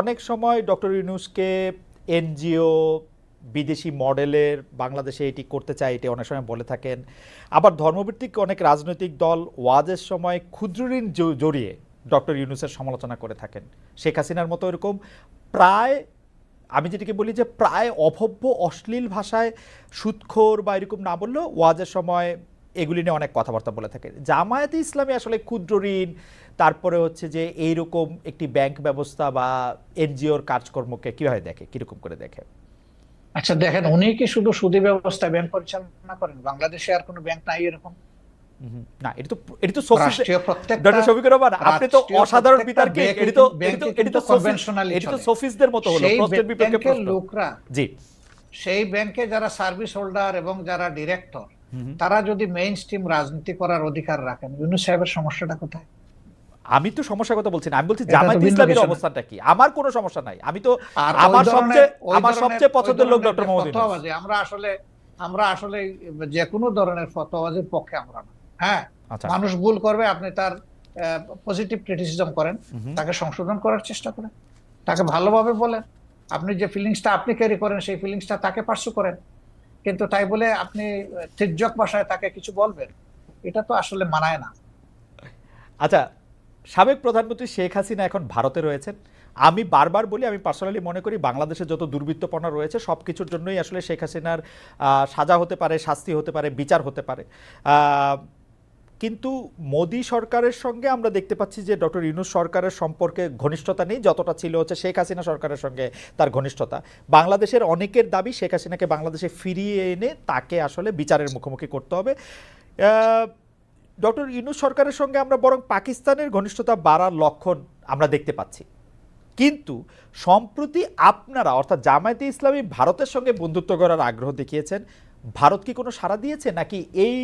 অনেক সময় doctor ইউনূসকে NGO বিদেশি মডেলের বাংলাদেশে এটি করতে চায়, এটি অনেক সময় বলে থাকেন। আবার ধর্মভিত্তিক অনেক রাজনৈতিক দল ওয়াজের সময় ক্ষুদ্র ঋণ জড়িয়ে ডক্টর ইউনূসের সমালোচনা করে থাকেন। শেখ হাসিনার মতো এরকম প্রায়, আমি যেটিকে বলি যে প্রায় অভব্য অশ্লীল ভাষায় সুদখোর বা এরকম না বললেও ওয়াজের সময় এগুলি নিয়ে অনেক কথাবার্তা বলে থাকে। জামায়াতে ইসলামী আসলে ক্ষুদ্র ঋণ, তারপরে হচ্ছে যে এইরকম একটি ব্যাংক ব্যবস্থা বা এনজিওর কাজকর্মকে কিভাবে দেখে, কিরকম করে দেখে? আচ্ছা দেখেন, উনি কি শুধু সুদী ব্যবস্থায় ব্যাংক পরিচালনা করেন? বাংলাদেশে আর কোনো ব্যাংক নাই এরকম। না, এটি তো সফিস্ট। রাষ্ট্রীয় প্রত্যেকটা ডক্টর শফিকুর রহমান, আপনি তো রাষ্ট্রীয় অসাধারণ প্রত্যেকটা বিতার্কিক। ব্যাংকে এটি তো ব্যাংকে এটি কিন্তু তো কনভেনশনালি এটি তো চলে। সফিস্টদের মতো হলো, সেই প্রশ্নের বিপক্ষে ব্যাংকের প্রশ্ন। লোকরা, জি। সেই ব্যাংকে যারা সার্ভিস হোল্ডার এবং যারা ডিরেক্টর, হুম, হুম। তারা যদি মেইন স্ট্রিম রাজনীতি করার অধিকার রাখেন, ইউনূস সাহেবের সমস্যাটা কোথায়? আমি তো সমস্যার কথা বলছি না, আমি বলছি এটা তো জামায়াতে ভিন্ন ইসলামীর কিছু না। অবস্থানটা কি। আমার কোনো সমস্যা নাই, আমি তো আর আমার সবচেয়ে ওই ধরনের পছন্দের লোক ডক্টর যে মোহাম্মদ ইউনূস। ফতোয়াবাজি, আমরা আসলে যে কোনো ধরনের ফতোয়াবাজির পক্ষে আমরা না। হ্যাঁ, আচ্ছা। মানুষ ভুল করবে, আপনি তার পজিটিভ ক্রিটিসিজম করেন, হুম। তাকে সংশোধন করার চেষ্টা করেন, তাকে ভালোভাবে বলেন। আপনি যে ফিলিংসটা আপনি ক্যারি করেন, সেই ফিলিংসটা তাকে পার্সু করেন। কিন্তু তাই বলে আপনি তির্যক ভাষায় তাকে কিছু বলবেন, এটা তো আসলে মানায় না। আচ্ছা, সাবেক প্রধানমন্ত্রী শেখ হাসিনা এখন ভারতে রয়েছেন। আমি বারবার বলি, আমি পার্সোনালি মনে করি বাংলাদেশে যত দুর্বৃত্তপনা রয়েছে সব কিছুর জন্যই আসলে শেখ হাসিনার সাজা হতে পারে, শাস্তি হতে পারে, বিচার হতে পারে। কিন্তু মোদি সরকারের সঙ্গে আমরা দেখতে পাচ্ছি যে ডক্টর ইউনূস সরকারের সম্পর্কে ঘনিষ্ঠতা নেই, যতটা ছিল হচ্ছে শেখ হাসিনা সরকারের সঙ্গে তার ঘনিষ্ঠতা। বাংলাদেশের অনেকের দাবি শেখ হাসিনাকে বাংলাদেশে ফিরিয়ে এনে তাকে আসলে বিচারের মুখোমুখি করতে হবে। ডক্টর ইউনূস সরকারের সঙ্গে আমরা বরং পাকিস্তানের ঘনিষ্ঠতা বাড়ার লক্ষণ আমরা দেখতে পাচ্ছি। কিন্তু সম্প্রতি আপনারা অর্থাৎ জামায়াতে ইসলামী ভারতের সঙ্গে বন্ধুত্ব করার আগ্রহ দেখিয়েছেন। ভারত কি কোনো সাড়া দিয়েছে, নাকি এই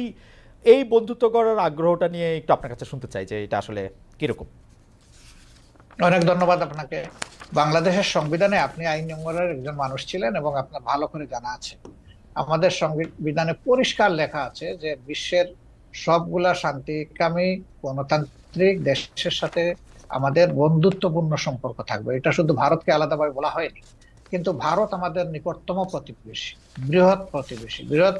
এই বন্ধুত্ব করার আগ্রহটা নিয়ে একটু আপনার কাছে শুনতে চাই যে এটা আসলে কিরকম? অনেক ধন্যবাদ আপনাকে। বাংলাদেশের সংবিধানে আপনি আইন অঙ্গনের একজন মানুষ ছিলেন এবং আপনার ভালো করে জানা আছে, আমাদের সংবিধানে পরিষ্কার লেখা আছে যে বিশ্বের সবগুলা শান্তিকামী গণতান্ত্রিক দেশের সাথে আমাদের বন্ধুত্বপূর্ণ সম্পর্ক থাকবে। এটা শুধু ভারতকে আলাদাভাবে বলা হয়নি, কিন্তু ভারত আমাদের নিকটতম প্রতিবেশী, বৃহৎ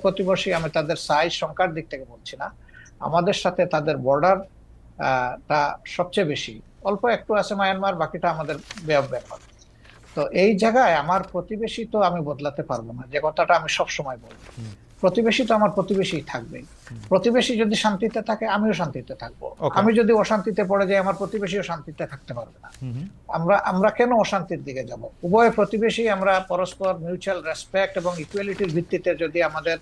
প্রতিবেশী। আমি তাদের সাইজ সংখ্যার দিক থেকে বলছি না, আমাদের সাথে তাদের বর্ডার তা সবচেয়ে বেশি। অল্প একটু আছে মায়ানমার, বাকিটা আমাদের বে অফ বেঙ্গল। তো এই জায়গায় আমার প্রতিবেশী তো আমি বদলাতে পারবো না, যে কথাটা আমি সব সময় বলবো। প্রতিবেশী তো আমার প্রতিবেশী থাকবে। প্রতিবেশী যদি শান্তিতে থাকে, আমিও শান্তিতে থাকবো। ওকে। আমি যদি অশান্তিতে পড়ে যাই, আমার প্রতিবেশীও শান্তিতে থাকতে পারবে না। আমরা আমরা কেন অশান্তির দিকে যাব? উভয় প্রতিবেশী আমরা পরস্পর মিউচুয়াল রেসপেক্ট এবং ইকুয়ালিটির ভিত্তিতে যদি আমাদের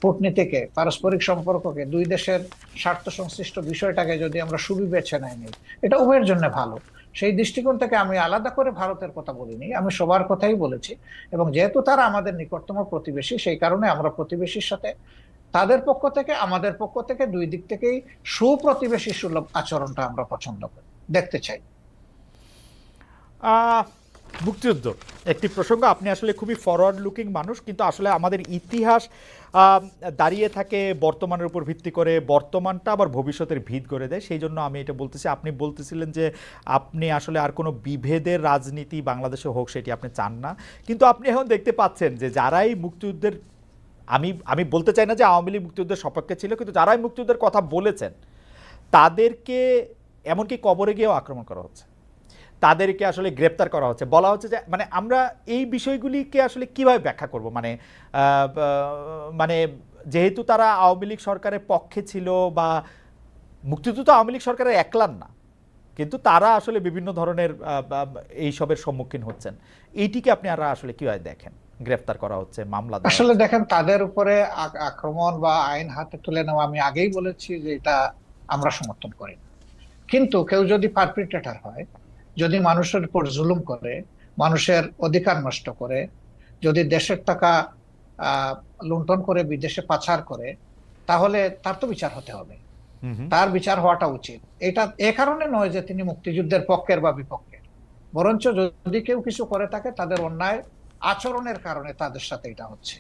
কূটনীতিকে, পারস্পরিক সম্পর্ককে, দুই দেশের স্বার্থ সংশ্লিষ্ট বিষয়টাকে যদি আমরা সুবিবেচনায় নিই, এটা উভয়ের জন্য ভালো। সেই দৃষ্টিকোণ থেকে আমি আলাদা করে ভারতের কথা বলিনি, আমি সবার কথাই বলেছি। এবং যেহেতু তারা আমাদের নিকটতম প্রতিবেশী, সেই কারণে আমরা প্রতিবেশীর সাথে তাদের পক্ষ থেকে আমাদের পক্ষ থেকে দুই দিক থেকেই সুপ্রতিবেশী সুলভ আচরণটা আমরা পছন্দ করি, দেখতে চাই। মুক্তিযুদ্ধ একটি প্রসঙ্গ। আপনি আসলে খুবই ফরওয়ার্ড লুকিং মানুষ, কিন্তু আসলে আমাদের ইতিহাস দাঁড়িয়ে থাকে বর্তমানের উপর ভিত্তি করে, বর্তমানটা আবার ভবিষ্যতের ভিত করে দেয়। সেই জন্য আমি এটা বলতেছি। আপনি বলতেছিলেন যে আপনি আসলে আর কোনো বিভেদের রাজনীতি বাংলাদেশে হোক সেটি আপনি চান না, কিন্তু আপনি এখন দেখতে পাচ্ছেন যে যারাই মুক্তিযুদ্ধের, আমি আমি বলতে চাই না যে আওয়ামী লীগ মুক্তিযুদ্ধের সপক্ষে ছিল, কিন্তু যারাই মুক্তিযুদ্ধের কথা বলেছেন তাদেরকে এমনকি কবরে গিয়েও আক্রমণ করা হচ্ছে, তাদেরকে আসলে গ্রেপ্তার করা হচ্ছে। বলা হচ্ছে যে মানে আমরা এই বিষয়গুলিকে আসলে কিভাবে ব্যাখ্যা করব? মানে যেহেতু তারা আওয়ামী লীগ সরকারের পক্ষে ছিল, বা মুক্তিযুদ্ধ তো আওয়ামী লীগ সরকারের একলান না, কিন্তু তারা আসলে বিভিন্ন ধরনের এইসবের সম্মুখীন হচ্ছেন। এইটিকে আপনি আর আসলে কিভাবে দেখেন? গ্রেপ্তার করা হচ্ছে, মামলা দেওয়া আসলে হচ্ছে। দেখেন, তাদের উপরে আক্রমণ বা আইন হাতে তুলে নেওয়া, আমি আগেই বলেছি যে এটা আমরা সমর্থন করি না। কিন্তু কেউ যদি পারপিট্রেটর হয়, যদি মানুষের উপর জুলুম করে, মানুষের অধিকার নষ্ট করে, যদি দেশের টাকা আহ লুণ্ঠন করে বিদেশে পাচার করে, তাহলে তার তো বিচার হতে হবে। হুম, হুম। তার বিচার হওয়াটা উচিত। এটা এ কারণে নয় যে তিনি মুক্তিযুদ্ধের পক্ষের বা বিপক্ষের, বরঞ্চ যদি কেউ কিছু করে থাকে তাদের অন্যায় আচরণের কারণে তাদের সাথে এটা হচ্ছে।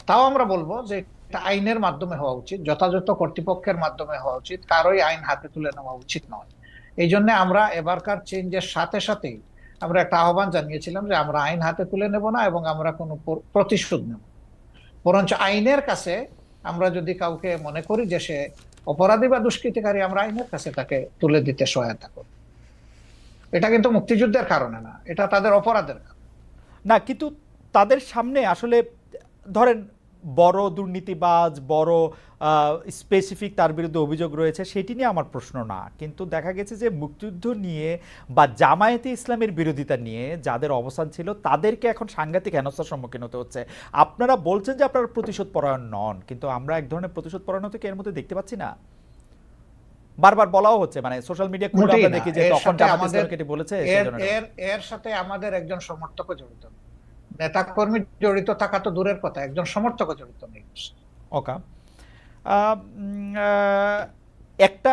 তাও আমরা বলবো যে এটা আইনের মাধ্যমে হওয়া উচিত, যথাযথ কর্তৃপক্ষের মাধ্যমে হওয়া উচিত, কারোই আইন হাতে তুলে নেওয়া উচিত নয়। এই জন্য আমরা এবারকার চেঞ্জের সাথে সাথেই আমরা একটা আহ্বান জানিয়েছিলাম যে আমরা আইন হাতে তুলে নেব না এবং আমরা কোনো প্রতিশোধ নেব না। বরঞ্চ আইনের কাছে আমরা যদি কাউকে মনে করি যে সে অপরাধী বা দুষ্কৃতিকারী, আমরা আইনের কাছে তাকে তুলে দিতে সহায়তা করব। এটা কিন্তু মুক্তিযুদ্ধের কারণে না, এটা তাদের অপরাধের কারণে। না, কিন্তু তাদের সামনে আসলে ধরেন বড় দুর্নীতিবাজ, বড় স্পেসিফিক তার বিরুদ্ধে অভিযোগ রয়েছে, সেটি নিয়ে আমার প্রশ্ন না, কিন্তু দেখা গেছে যে মুক্তিযুদ্ধ নিয়ে বা জামায়াতে ইসলামের বিরোধিতা নিয়ে যাদের অবস্থান ছিল তাদেরকে এখন সাংঘাতিক হেনস্থার সম্মুখীন হতে হচ্ছে। আপনারা বলছেন যে আপনারা প্রতিশোধ পরায়ণ নন, কিন্তু আমরা এক ধরনের প্রতিশোধ পরায়ণতাকে এর মধ্যে দেখতে পাচ্ছি না। বারবার বলাও হচ্ছে, মানে সোশ্যাল মিডিয়া খুলে মোটেই আমরা না। দেখি যে এর তখন সাথে জামায়াতে আমাদের ইসলামকে এটি বলেছে এর সেজন্য। এর এর সাথে আমাদের একজন সমর্থকও জড়িত, নেতা কর্মী জড়িত থাকা তো দূরের কথা, একজন সমর্থকও জড়িত নেই। ওকা একটা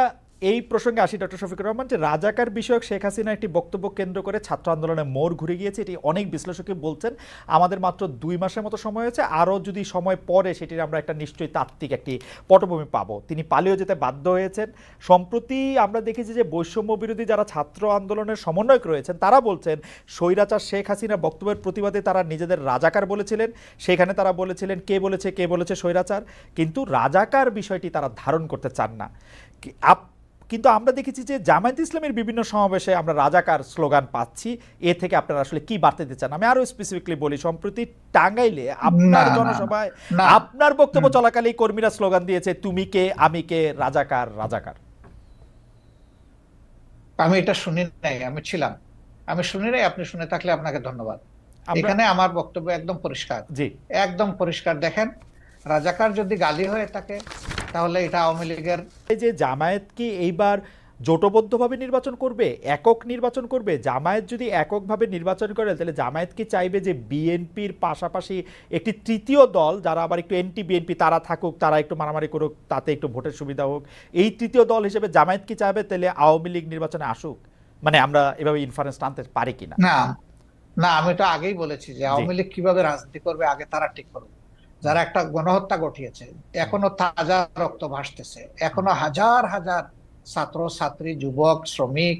এই প্রসঙ্গে আসি ডক্টর শফিকুর রহমান, যে রাজাকার বিষয়ক শেখ হাসিনা একটি বক্তব্য কেন্দ্র করে ছাত্র আন্দোলনে মোড় ঘুরে গিয়েছে, এটি অনেক বিশ্লেষকই বলছেন। আমাদের মাত্র 2 মাসের মতো সময় হয়েছে, আরও যদি সময় পরে সেটির আমরা একটা নিশ্চয়ই তাত্ত্বিক একটি পটভূমি পাবো। তিনি পালিয়ে যেতে বাধ্য হয়েছেন। সম্প্রতি আমরা দেখেছি যে বৈষম্য বিরোধী যারা ছাত্র আন্দোলনের সমন্বয়ক রয়েছেন তারা বলছেন স্বৈরাচার শেখ হাসিনার বক্তব্যের প্রতিবাদে তারা নিজেদের রাজাকার বলেছিলেন। সেখানে তারা বলেছিলেন কে বলেছে স্বৈরাচার, কিন্তু রাজাকার বিষয়টি তারা ধারণ করতে চান না। কিন্তু আমরা দেখেছি যে জামায়াত ইসলামের বিভিন্ন সমাবেশে আমরা রাজাকার স্লোগান পাচ্ছি। এ থেকে আপনারা আসলে কি বার্তা দিতে চান? আমি আরো স্পেসিফিকলি বলি, সম্প্রতি টাঙ্গাইলে আপনার জনসভায় আপনার বক্তব্য চলাকালেই কর্মীরা স্লোগান দিয়েছে তুমি কে আমি কে, রাজাকার রাজাকার। আমি এটা শুনি নাই, আমি ছিলাম, আমি শুনি নাই। আপনি শুনে থাকলে আপনাকে ধন্যবাদ। এখানে আমার বক্তব্য একদম পরিষ্কার, জি একদম পরিষ্কার। দেখেন, রাজাকার যদি গালি হয়ে থাকে তাহলে এটা আওয়ামী লীগের। এই যে জামায়াত কি এইবার জোটবদ্ধভাবে নির্বাচন করবে, একক নির্বাচন করবে? জামায়াত যদি এককভাবে নির্বাচন করে তাহলে জামায়াত কি চাইবে যে বিএনপির পাশাপাশি একটি তৃতীয় দল যারা আবার একটু এন্টি বিএনপি তারা থাকুক, তারা একটু মারামারি করুক, তাতে একটু ভোটের সুবিধা হোক, এই তৃতীয় দল হিসেবে জামায়াত কি চাইবে তাহলে আওয়ামী লীগ নির্বাচনে আসুক? মানে আমরা এভাবে ইনফারেন্স টানতে পারি কিনা? না না, আমি তো আগেই বলেছি যে আওয়ামী লীগ কিভাবে রাজনীতি করবে আগে তারা ঠিক করবে। যারা একটা গণহত্যা ঘটিয়েছে, এখনো তাজা রক্ত ভাসতেছে, এখনো হাজার হাজার ছাত্র ছাত্রী, যুবক, শ্রমিক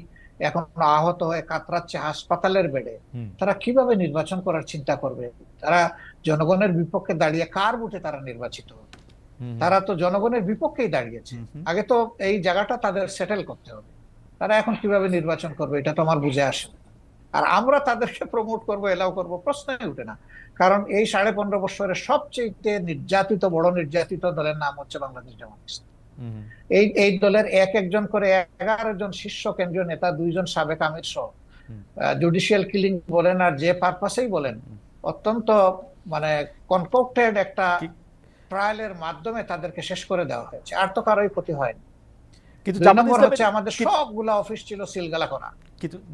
এখনো আহত হয়ে কাতরাচ্ছে হাসপাতালের বেডে, তারা কিভাবে নির্বাচন করার চিন্তা করবে? তারা জনগণের বিপক্ষে দাঁড়িয়ে কার ভোটে তারা নির্বাচিত হবে? তারা তো জনগণের বিপক্ষেই দাঁড়িয়েছে। আগে তো এই জায়গাটা তাদের সেটেল করতে হবে। তারা এখন কিভাবে নির্বাচন করবে এটা তো আমার বুঝে আসে না। আর আমরা তাদেরকে প্রমোট করবো, এলাও করবো, প্রশ্নই উঠে না। কারণ এই 15.5 বছরের সবচেয়ে নির্যাতিত, বড় নির্যাতিত দলের নাম হচ্ছে বাংলাদেশ জামায়াত ইসলামী। এই দলের একজন করে 11 জন শীর্ষ কেন্দ্রীয় নেতা, 2 জন সাবেক আমির সহ, জুডিশিয়াল কিলিং বলেন আর যে পারপাসেই বলেন, অত্যন্ত মানে কনকক্টেড একটা ট্রায়ালের মাধ্যমে তাদেরকে শেষ করে দেওয়া হয়েছে। আর তো কারোই ক্ষতি হয়নি। কিন্তু 2 নম্বর হচ্ছে আমাদের সবগুলা অফিস ছিল সিলগালা করা।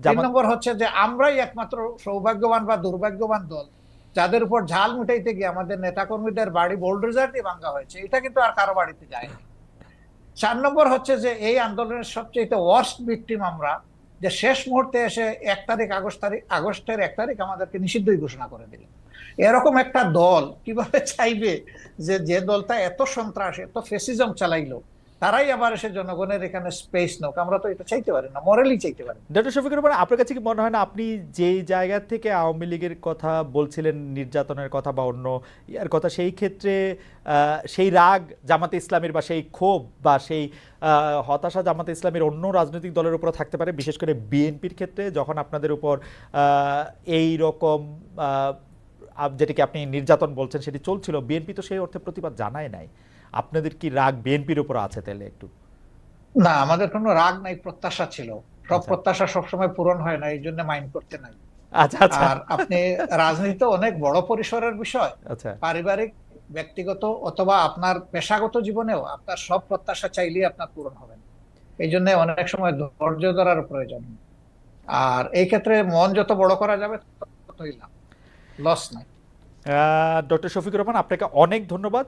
3 নম্বর হচ্ছে যে আমরাই একমাত্র সৌভাগ্যবান বা দুর্ভাগ্যবান দল যাদের উপর ঝাল মিটাইতে গিয়ে আমাদের নেতাকর্মীদের বাড়ি বোল্ডোজার দিয়ে ভাঙা হয়েছে। এটা কিন্তু আর কারো বাড়িতে যায়নি। 4 নম্বর হচ্ছে যে এই আন্দোলনের সবচেয়ে ওয়ার্স্ট ভিকটিম আমরা, যে শেষ মুহূর্তে এসে আগস্টের 1 তারিখ আমাদেরকে নিষিদ্ধই ঘোষণা করে দিল। এরকম একটা দল কিভাবে চাইবে যে দলটা এত সন্ত্রাস, এত ফেসিজম চালাইলো, তারাই আবার এসে জনগণের এখানে স্পেস নোক? আমরা তো এটা চাইতে পারি না, মরালি চাইতে পারি। ডক্টর শফিকুর রহমান, আপনার কাছে কি মনে হয় না আপনি যেই জায়গা থেকে আওয়ামী লীগের কথা বলছিলেন, নির্যাতনের কথা বা অন্য ইয়ার কথা, সেই ক্ষেত্রে সেই রাগ জামাতে ইসলামের বা সেই ক্ষোভ বা সেই হতাশা জামাতে ইসলামের অন্য রাজনৈতিক দলের উপর থাকতে পারে, বিশেষ করে বিএনপির ক্ষেত্রে যখন আপনাদের উপর এই রকম যেটিকে আপনি নির্যাতন বলছেন সেটি চলছিল, বিএনপি তো সেই অর্থে প্রতিবাদ জানায় নাই। আপনাদের কি রাগ বিএনপির উপর আছে তাহলে? একটু না, আমাদের কোনো রাগ নাই, প্রত্যাশা ছিল। সব প্রত্যাশা সবসময় পূরণ হয় না, এই জন্য মাইন্ড করতে নাই। আর আপনি রাজনীতি অনেক বড় পরিসরের বিষয়, পারিবারিক, ব্যক্তিগত অথবা আপনার পেশাগত জীবনেও আপনার সব প্রত্যাশা চাইলেই আপনার পূরণ হবে না। এই জন্য অনেক সময় ধৈর্য ধরার প্রয়োজন। আর এই ক্ষেত্রে মন যত বড় করা যাবে ততই লাভ, লস নাই। ডক্টর শফিকুর রহমান, আপনাকে অনেক ধন্যবাদ।